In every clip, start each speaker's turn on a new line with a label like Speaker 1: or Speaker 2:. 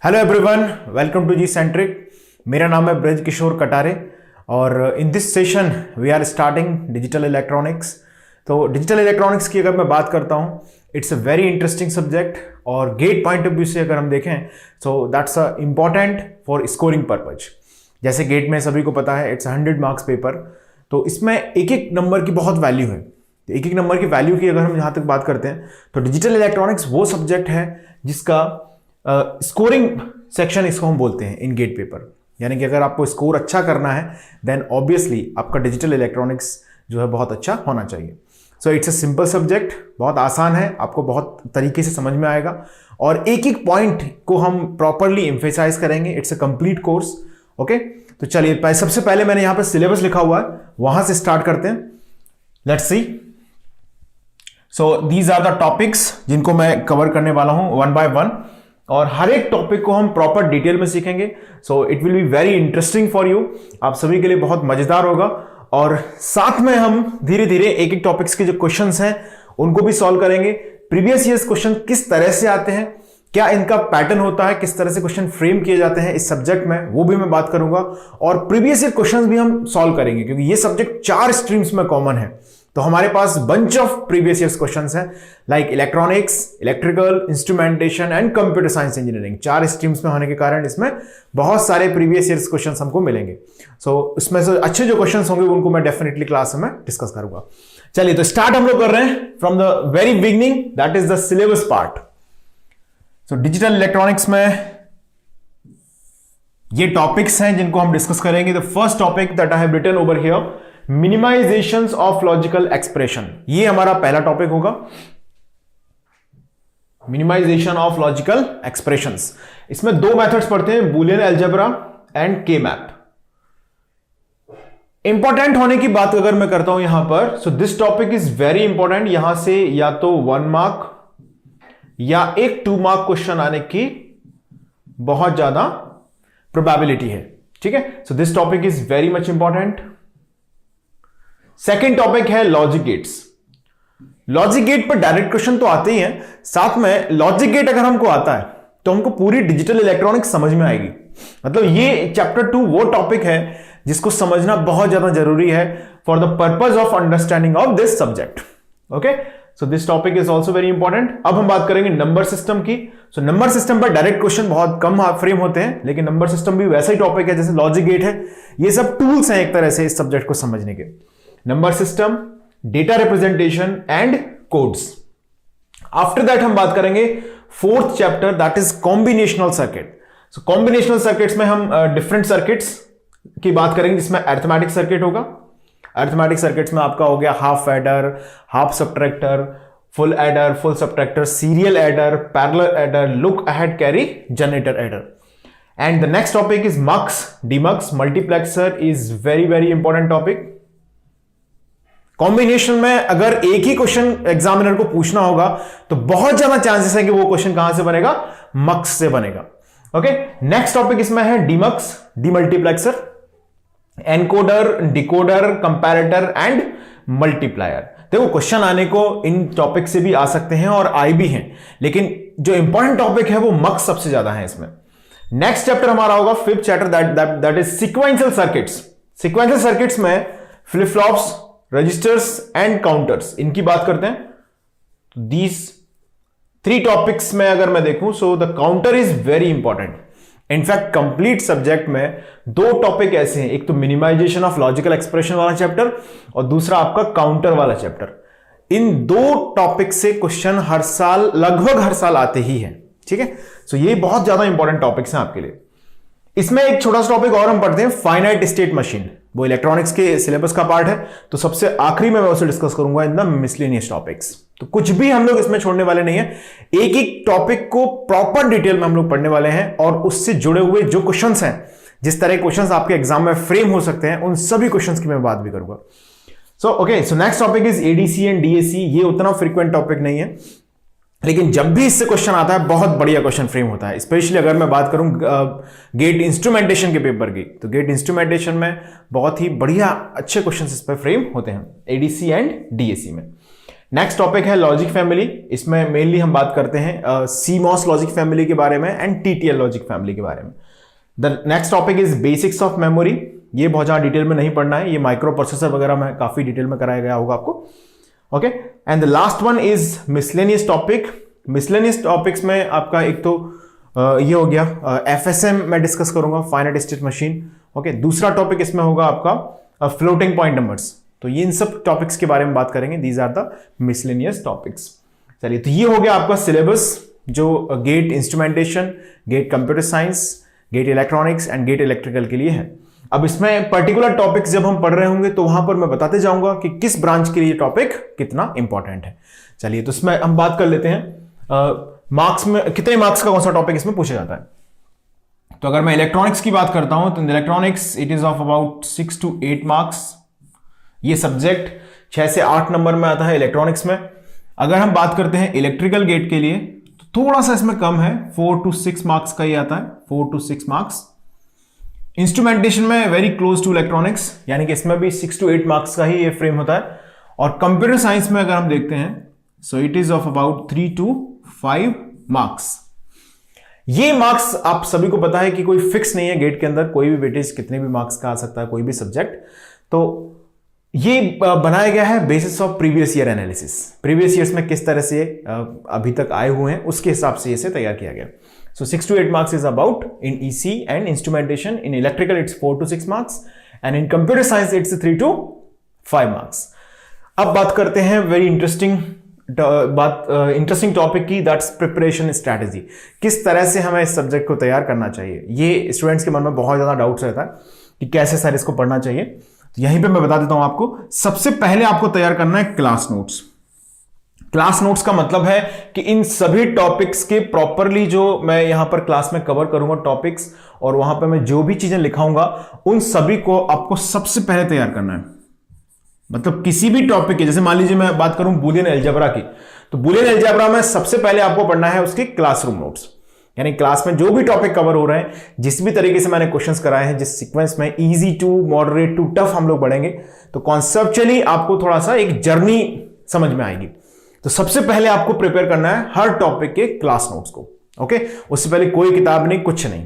Speaker 1: Hello everyone, welcome to G centric. मेरा नाम है ब्रज किशोर कटारे और in this session we are starting digital electronics. तो डिजिटल इलेक्ट्रॉनिक्स की अगर मैं बात करता हूँ, it's a very interesting subject और गेट पॉइंट ऑफ व्यू से अगर हम देखें so that's a important for scoring purpose. जैसे गेट में सभी को पता है इट्स 100 मार्क्स पेपर, तो इसमें एक एक नंबर की बहुत वैल्यू है। एक एक नंबर की वैल्यू की अगर हम यहाँ तक बात करते हैं तो डिजिटल इलेक्ट्रॉनिक्स वो सब्जेक्ट है जिसका स्कोरिंग सेक्शन इसको हम बोलते हैं इन गेट पेपर। यानी कि अगर आपको स्कोर अच्छा करना है देन ऑब्वियसली आपका डिजिटल इलेक्ट्रॉनिक्स जो है बहुत अच्छा होना चाहिए। So it's a simple subject, बहुत आसान है, आपको बहुत तरीके से समझ में आएगा और एक एक पॉइंट को हम प्रॉपरली एम्फेसाइज करेंगे। It's a complete course. Okay, तो चलिए सबसे पहले मैंने यहां पर सिलेबस लिखा हुआ है, वहां से स्टार्ट करते हैं। Let's see. So these are the topics जिनको मैं कवर करने वाला हूं वन बाय वन, और हर एक टॉपिक को हम प्रॉपर डिटेल में सीखेंगे। So it will be very interesting for you, आप सभी के लिए बहुत मजेदार होगा। और साथ में हम धीरे धीरे एक एक टॉपिक्स के जो क्वेश्चंस हैं उनको भी सॉल्व करेंगे। प्रीवियस ईयर्स क्वेश्चन किस तरह से आते हैं, क्या इनका पैटर्न होता है, किस तरह से क्वेश्चन फ्रेम किए जाते हैं इस सब्जेक्ट में, वो भी मैं बात करूंगा। और प्रीवियस ईयर क्वेश्चंस भी हम सॉल्व करेंगे क्योंकि ये सब्जेक्ट 4 स्ट्रीम्स में कॉमन है। तो हमारे पास bunch of previous years questions हैं like electronics, electrical, instrumentation and computer science engineering. 4 streams में होने के कारण इसमें बहुत सारे प्रीवियस ईयर्स क्वेश्चंस हमको मिलेंगे। सो उसमें से अच्छे जो क्वेश्चंस होंगे उनको मैं डेफिनेटली क्लास में डिस्कस करूंगा। चलिए तो स्टार्ट हम लोग कर रहे हैं from the very beginning, that is the syllabus part. So digital electronics में ये टॉपिक्स हैं जिनको हम डिस्कस करेंगे। The first topic that I have written over here, minimisations of logical expression. ये हमारा पहला टॉपिक होगा, मिनिमाइजेशन ऑफ लॉजिकल एक्सप्रेशंस। इसमें 2 मेथड्स पढ़ते हैं, बूलियन अलजेब्रा एंड के मैप। इंपॉर्टेंट होने की बात अगर मैं करता हूं यहां पर, so this topic is very important. यहां से या तो 1 मार्क या एक 2 मार्क क्वेश्चन आने की बहुत ज्यादा प्रोबेबिलिटी है। ठीक है, so this topic is very much important. Second topic है लॉजिक गेट्स। लॉजिक गेट पर डायरेक्ट क्वेश्चन तो आते ही हैं, साथ में लॉजिक गेट अगर हमको आता है तो हमको पूरी डिजिटल इलेक्ट्रॉनिक्स समझ में आएगी। मतलब ये चैप्टर 2 वो टॉपिक है जिसको समझना बहुत ज्यादा जरूरी है for the purpose of understanding of this subject. Okay, so this topic is also very important. अब हम बात करेंगे नंबर सिस्टम की। सो नंबर सिस्टम पर डायरेक्ट क्वेश्चन बहुत कम फ्रेम होते हैं, लेकिन नंबर सिस्टम भी वैसा ही टॉपिक है जैसे लॉजिक गेट है। ये सब टूल्स हैं एक तरह से इस सब्जेक्ट को समझने के। Number system, data representation and codes. After that हम बात करेंगे 4th chapter, that is combinational circuit. So combinational circuits में हम डिफरेंट सर्किट्स की बात करेंगे जिसमें अरिथमेटिक सर्किट होगा। अरिथमेटिक सर्किट्स में आपका हो गया half adder, half subtractor, full adder, full subtractor, serial adder, parallel adder, look ahead, carry, generator adder. And the next topic is mux, demux, multiplexer is very very important topic. Combination में अगर एक ही question examiner को पूछना होगा तो बहुत ज्यादा chances है कि वो क्वेश्चन कहां से बनेगा, मक्स से बनेगा। ओके, नेक्स्ट टॉपिक इसमें है demux, demultiplexer, encoder, decoder, comparator and multiplier. देखो क्वेश्चन आने को इन टॉपिक से भी आ सकते हैं और आए भी हैं, लेकिन जो इंपॉर्टेंट टॉपिक है वो मक्स सबसे ज्यादा है इसमें। नेक्स्ट चैप्टर हमारा होगा 5th chapter, that is sequential circuits. Sequential circuits में flip flops, registers and counters, इनकी बात करते हैं। दीज 3 टॉपिक्स में अगर मैं देखूं so the counter is very important. In fact complete subject में 2 टॉपिक ऐसे हैं, एक तो मिनिमाइजेशन ऑफ लॉजिकल एक्सप्रेशन वाला चैप्टर और दूसरा आपका काउंटर वाला चैप्टर। इन 2 टॉपिक से क्वेश्चन हर साल, लगभग हर साल आते ही हैं। ठीक है, सो ये बहुत ज्यादा इंपॉर्टेंट टॉपिक्स हैं आपके लिए। इसमें एक छोटा सा टॉपिक और हम पढ़ते हैं, फाइनाइट स्टेट मशीन। वो इलेक्ट्रॉनिक्स के सिलेबस का पार्ट है, तो सबसे आखिरी में मैं उसे डिस्कस करूंगा इन द मिसलेनियस टॉपिक्स। तो कुछ भी हम लोग इसमें छोड़ने वाले नहीं है, एक एक टॉपिक को प्रॉपर डिटेल में हम लोग पढ़ने वाले हैं और उससे जुड़े हुए जो क्वेश्चंस हैं, जिस तरह क्वेश्चंस आपके एग्जाम में फ्रेम हो सकते हैं, उन सभी क्वेश्चंस की मैं बात भी करूंगा। So next topic is ADC and DAC. ये उतना फ्रीक्वेंट टॉपिक नहीं है, लेकिन जब भी इससे क्वेश्चन आता है बहुत बढ़िया क्वेश्चन फ्रेम होता है। स्पेशली अगर मैं बात करूं गेट इंस्ट्रूमेंटेशन के पेपर की, तो गेट इंस्ट्रूमेंटेशन में बहुत ही बढ़िया अच्छे क्वेश्चन इस पर फ्रेम होते हैं, एडीसी एंड डीएसी में। नेक्स्ट टॉपिक है लॉजिक फैमिली। इसमें मेनली हम बात करते हैं सीमॉस लॉजिक फैमिली के बारे में एंड टीटीएल लॉजिक फैमिली के बारे में। The next topic is basics of memory. ये बहुत ज़्यादा डिटेल में नहीं पढ़ना है, ये माइक्रो प्रोसेसर वगैरह में काफ़ी डिटेल में कराया गया होगा आपको। Okay, and the last one is miscellaneous topic. Miscellaneous topics में आपका एक तो ये हो गया एफएसएम मैं डिस्कस करूंगा, फाइनाइट स्टेट मशीन। ओके, दूसरा टॉपिक इसमें होगा आपका फ्लोटिंग पॉइंट नंबर्स। तो ये इन सब टॉपिक्स के बारे में बात करेंगे। These are the miscellaneous topics. चलिए, तो ये हो गया आपका सिलेबस जो GATE instrumentation, GATE computer science, GATE electronics and GATE electrical के लिए है। अब इसमें पर्टिकुलर टॉपिक्स जब हम पढ़ रहे होंगे तो वहां पर मैं बताते जाऊंगा कि किस ब्रांच के लिए टॉपिक कितना इंपॉर्टेंट है। चलिए, तो इसमें हम बात कर लेते हैं मार्क्स में कितने मार्क्स का कौन सा टॉपिक इसमें पूछा जाता है। तो अगर मैं इलेक्ट्रॉनिक्स की बात करता हूं तो in electronics it is of about 6 to 8 marks. ये सब्जेक्ट 6 से 8 नंबर में आता है इलेक्ट्रॉनिक्स में। अगर हम बात करते हैं इलेक्ट्रिकल गेट के लिए तो थोड़ा सा इसमें कम है, 4 to 6 मार्क्स का ही आता है, 4 to 6 मार्क्स। इंस्ट्रूमेंटेशन में वेरी क्लोज टू इलेक्ट्रॉनिक्स, यानी कि इसमें भी 6 to 8 मार्क्स का ही ये फ्रेम होता है। और कंप्यूटर साइंस में अगर हम देखते हैं so it is of about 3 to 5 marks. ये मार्क्स आप सभी को पता है कि कोई फिक्स नहीं है गेट के अंदर, कोई भी वेटेज कितने भी मार्क्स का आ सकता है, कोई भी सब्जेक्ट। तो ये बनाया गया है basis of previous year analysis. Previous years में किस तरह से अभी तक आए हुए हैं उसके हिसाब से इसे तैयार किया गया। सो 6 to 8 marks is about in EC and instrumentation. In electrical it's 4 to 6 marks and in computer science it's 3 to 5 marks. अब बात करते हैं वेरी इंटरेस्टिंग टॉपिक की, दैट्स प्रिपरेशन स्ट्रैटेजी। किस तरह से हमें इस सब्जेक्ट को तैयार करना चाहिए, ये स्टूडेंट्स के मन में बहुत ज्यादा डाउट्स रहता है कि कैसे सर इसको पढ़ना चाहिए। तो यहीं पे मैं बता देता हूं आपको। सबसे पहले आपको तैयार करना है क्लास नोट्स। क्लास नोट्स का मतलब है कि इन सभी टॉपिक्स के प्रॉपरली जो मैं यहां पर क्लास में कवर करूंगा टॉपिक्स, और वहां पर मैं जो भी चीजें लिखाऊंगा उन सभी को आपको सबसे पहले तैयार करना है। मतलब किसी भी टॉपिक के, जैसे मान लीजिए मैं बात करूं बूलियन अलजेब्रा की, तो बूलियन अलजेब्रा में सबसे पहले आपको पढ़ना है उसके क्लासरूम नोट्स। यानी क्लास में जो भी टॉपिक कवर हो रहे हैं, जिस भी तरीके से मैंने क्वेश्चंस कराए हैं, जिस सीक्वेंस में easy to moderate to tough हम लोग बढ़ेंगे, तो कॉन्सेप्चुअली आपको थोड़ा सा एक जर्नी समझ में आएगी। तो सबसे पहले आपको प्रिपेयर करना है हर टॉपिक के क्लास नोट्स को। ओके, उससे पहले कोई किताब नहीं, कुछ नहीं।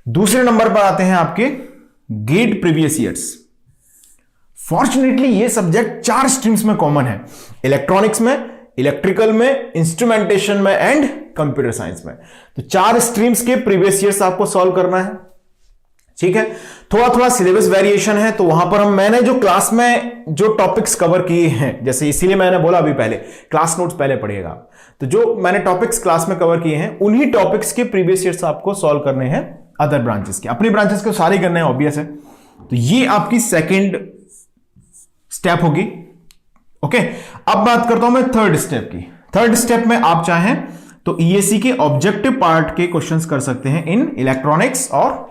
Speaker 1: दूसरे नंबर पर आते हैं आपके गेट प्रीवियस ईयर्स। फॉर्चुनेटली ये सब्जेक्ट 4 स्ट्रीम्स में कॉमन है, इलेक्ट्रॉनिक्स में, इलेक्ट्रिकल में, इंस्ट्रूमेंटेशन में एंड कंप्यूटर साइंस में। तो 4 स्ट्रीम्स के प्रीवियस ईयर्स आपको सॉल्व करना है। ठीक है, थोड़ा थोड़ा सिलेबस वेरिएशन है, तो वहां पर मैंने जो क्लास में जो टॉपिक्स कवर किए हैं, जैसे इसीलिए मैंने बोला अभी पहले क्लास नोट्स पहले पढ़िएगा। तो जो मैंने टॉपिक्स क्लास में कवर किए हैं उन्हीं टॉपिक्स के प्रीवियस ईयर्स आपको सॉल्व करने हैं अदर ब्रांचेस के। अपनी ब्रांचेस के सारे करने हैं, ऑब्वियस है। तो ये आपकी सेकेंड स्टेप होगी। ओके, अब बात करता हूं मैं थर्ड स्टेप की। थर्ड स्टेप में आप चाहें तो ईएससी के ऑब्जेक्टिव पार्ट के क्वेश्चंस कर सकते हैं इन इलेक्ट्रॉनिक्स और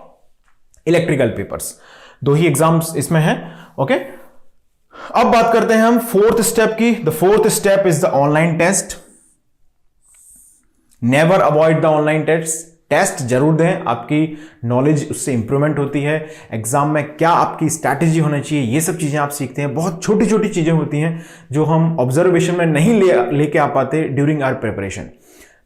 Speaker 1: इलेक्ट्रिकल पेपर्स। 2 ही एग्जाम्स इसमें हैं। ओके, अब बात करते हैं हम फोर्थ स्टेप की। The fourth step is the online test. Never avoid the online test. Test जरूर दें, आपकी नॉलेज उससे इंप्रूवमेंट होती है। एग्जाम में क्या आपकी स्ट्रैटेजी होनी चाहिए, ये सब चीजें आप सीखते हैं। बहुत छोटी छोटी चीजें होती हैं जो हम ऑब्जर्वेशन में नहीं लेके आ पाते ड्यूरिंग आवर प्रिपरेशन,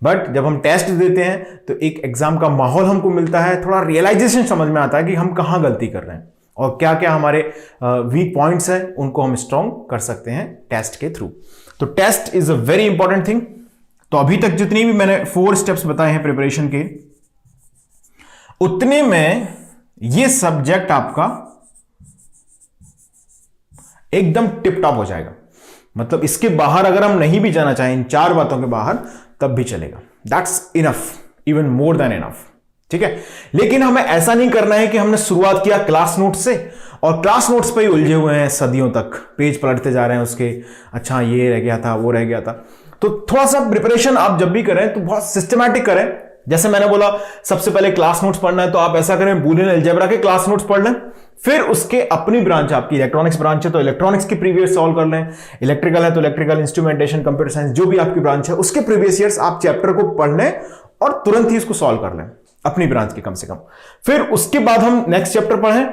Speaker 1: बट जब हम टेस्ट देते हैं तो एक एग्जाम का माहौल हमको मिलता है, थोड़ा रियलाइजेशन समझ में आता है कि हम कहां गलती कर रहे हैं और क्या क्या हमारे वीक पॉइंट्स हैं, उनको हम स्ट्रॉन्ग कर सकते हैं टेस्ट के थ्रू। तो test is a very important thing. तो अभी तक जितनी भी मैंने 4 स्टेप्स बताए हैं प्रिपरेशन के, उतने में ये सब्जेक्ट आपका एकदम टिप टॉप हो जाएगा। मतलब इसके बाहर अगर हम नहीं भी जाना चाहें, इन 4 बातों के बाहर, तब भी चलेगा। That's enough, even more than enough. ठीक है, लेकिन हमें ऐसा नहीं करना है कि हमने शुरुआत किया क्लास नोट्स से और क्लास नोट्स पे ही उलझे हुए हैं सदियों तक, पेज पलटते जा रहे हैं उसके, अच्छा ये रह गया था, वो रह गया था। तो थोड़ा सा प्रिपरेशन आप जब भी करें तो बहुत सिस्टमैटिक करें। जैसे मैंने बोला सबसे पहले क्लास नोट्स पढ़ना है, तो आप ऐसा करें बूलियन अलजेब्रा के क्लास नोट्स पढ़ लें, फिर उसके अपनी ब्रांच, आपकी इलेक्ट्रॉनिक्स ब्रांच है तो इलेक्ट्रॉनिक्स की प्रीवियस सॉल्व कर लें, इलेक्ट्रिकल है तो इलेक्ट्रिकल, इंस्ट्रूमेंटेशन, कंप्यूटर साइंस, जो भी आपकी ब्रांच है उसके प्रीवियस ईयर्स आप चैप्टर को पढ़ लें और तुरंत ही उसको सॉल्व कर लें अपनी ब्रांच के कम से कम। फिर उसके बाद हम नेक्स्ट चैप्टर पढ़ें,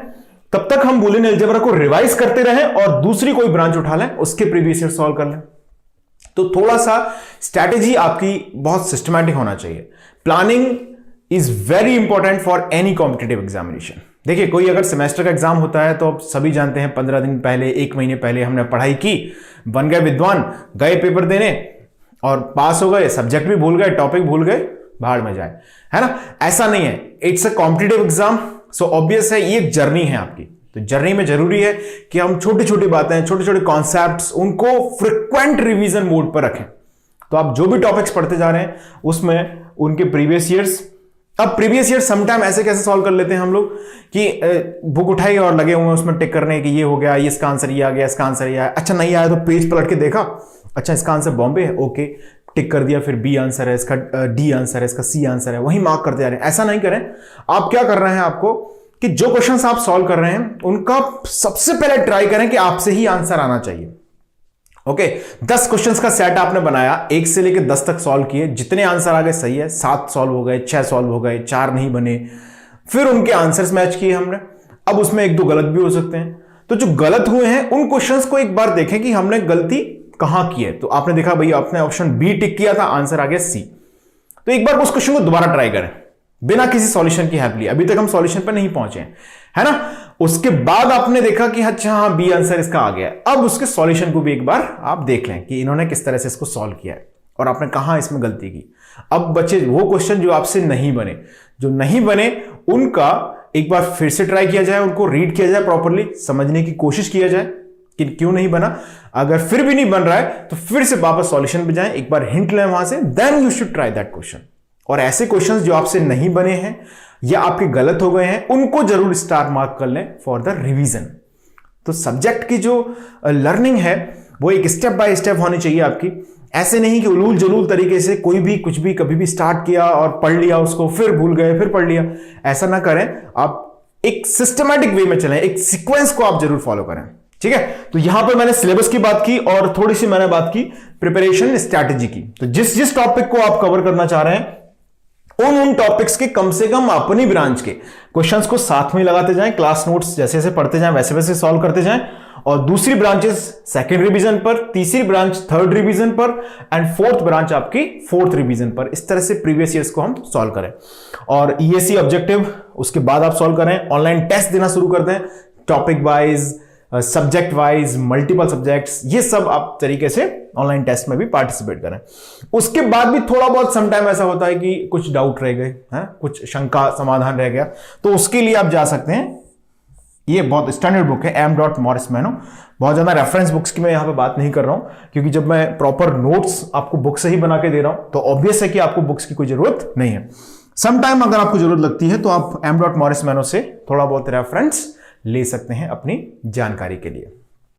Speaker 1: तब तक हम बूलियन अलजेब्रा को रिवाइज करते रहें और दूसरी कोई ब्रांच उठा लें, उसके प्रीवियस ईयर सॉल्व कर लें। तो थोड़ा सा स्ट्रैटेजी आपकी बहुत सिस्टमैटिक होना चाहिए। Planning is very important for any competitive examination. देखिए, कोई अगर सेमेस्टर का एग्जाम होता है तो आप सभी जानते हैं 15 दिन पहले, 1 महीने पहले हमने पढ़ाई की, बन गए विद्वान, गए पेपर देने और पास हो गए, सब्जेक्ट भी भूल गए, टॉपिक भूल गए, भाड़ में जाए, है ना। ऐसा नहीं है, it's a competitive exam, so obvious है ये एक जर्नी है आपकी। तो जर्नी में जरूरी है कि हम छोटी छोटी बातें, छोटे छोटे कॉन्सेप्ट्स, उनको फ्रिक्वेंट रिवीजन मोड पर रखें। तो आप जो भी टॉपिक्स पढ़ते जा रहे हैं उसमें उनके प्रीवियस ईयर्स, अब प्रीवियस ईयर समटाइम ऐसे कैसे सॉल्व कर लेते हैं हम लोग कि बुक उठाई और लगे हुए हैं उसमें टिक करने कि ये हो गया, ये इसका आंसर ये आ गया, इसका आंसर ये आया। अच्छा नहीं आया तो पेज पलट के देखा, अच्छा इसका आंसर बॉम्बे है, ओके टिक कर दिया, फिर बी आंसर है, इसका डी आंसर है, इसका सी आंसर है, वही मार्क करते जा रहे हैं। ऐसा नहीं करें। आप क्या कर रहे हैं, आपको कि जो क्वेश्चंस आप सॉल्व कर रहे हैं उनका सबसे पहले ट्राई करें कि आपसे ही आंसर आना चाहिए। ओके, 10 क्वेश्चंस का सेट आपने बनाया, 1 से लेकर 10 तक सॉल्व किए, जितने आंसर आ गए सही है, 7 सॉल्व हो गए, 6 सॉल्व हो गए, 4 नहीं बने, फिर उनके आंसर्स मैच किए हमने। अब उसमें 1-2 गलत भी हो सकते हैं, तो जो गलत हुए हैं उन क्वेश्चंस को एक बार देखें कि हमने गलती कहां की है। तो आपने देखा भैया, आपने ऑप्शन बी टिक किया था, आंसर आ गया सी, तो एक बार उस क्वेश्चन को दोबारा ट्राई करें बिना किसी सॉल्यूशन की हेल्प लिए। अभी तक हम सॉल्यूशन पर नहीं पहुंचे हैं, है ना। उसके बाद आपने देखा कि अच्छा हाँ बी आंसर इसका आ गया, अब उसके सॉल्यूशन को भी एक बार आप देख लें कि इन्होंने किस तरह से इसको सॉल्व किया है और आपने कहां इसमें गलती की। अब बचे वो क्वेश्चन जो आपसे नहीं बने, जो नहीं बने उनका एक बार फिर से ट्राई किया जाए, उनको रीड किया जाए, प्रॉपरली समझने की कोशिश किया जाए कि क्यों नहीं बना। अगर फिर भी नहीं बन रहा है तो फिर से वापस सॉल्यूशन पे जाएं, एक बार हिंट लें वहां से, then you should try that question. और ऐसे क्वेश्चंस जो आपसे नहीं बने हैं या आपके गलत हो गए हैं उनको जरूर स्टार मार्क कर लें फॉर द रिवीजन। तो सब्जेक्ट की जो लर्निंग है वो एक स्टेप बाय स्टेप होनी चाहिए आपकी। ऐसे नहीं कि उलूल जलूल तरीके से कोई भी कुछ भी कभी भी स्टार्ट किया और पढ़ लिया उसको, फिर भूल गए, फिर पढ़ लिया। ऐसा ना करें, आप एक सिस्टमैटिक वे में चलें, एक सीक्वेंस को आप जरूर फॉलो करें, ठीक है। तो यहां पर मैंने सिलेबस की बात की और थोड़ी सी मैंने बात की प्रिपरेशन स्ट्रैटेजी की। तो जिस जिस टॉपिक को आप कवर करना चाह रहे हैं उन टॉपिक्स के कम से कम अपनी ब्रांच के क्वेश्चंस को साथ में लगाते जाएं, क्लास नोट्स जैसे जैसे पढ़ते जाएं वैसे वैसे सॉल्व करते जाएं, और दूसरी ब्रांचेस सेकंड रिवीजन पर, तीसरी ब्रांच थर्ड रिवीजन पर एंड फोर्थ ब्रांच आपकी फोर्थ रिवीजन पर। इस तरह से प्रीवियस ईयर्स को हम सॉल्व करें और ईएससी ऑब्जेक्टिव उसके बाद आप सॉल्व करें। ऑनलाइन टेस्ट देना शुरू कर दें, topic wise, subject wise, multiple subjects, ये सब आप तरीके से ऑनलाइन टेस्ट में भी पार्टिसिपेट करें। उसके बाद भी थोड़ा बहुत समटाइम ऐसा होता है कि कुछ डाउट रह गए हैं, कुछ शंका समाधान रह गया, तो उसके लिए आप जा सकते हैं। ये बहुत स्टैंडर्ड बुक है, एम डॉट मॉरिस मैनो। बहुत ज्यादा रेफरेंस बुक्स की मैं यहां पे बात नहीं कर रहा हूं, क्योंकि जब मैं प्रॉपर नोट्स आपको बुक से ही बना के दे रहा हूं तो ऑब्वियस है कि आपको बुक्स की कोई जरूरत नहीं है। समटाइम अगर आपको जरूरत लगती है तो आप एम डॉट मॉरिस मैनो से थोड़ा बहुत रेफरेंस ले सकते हैं अपनी जानकारी के लिए।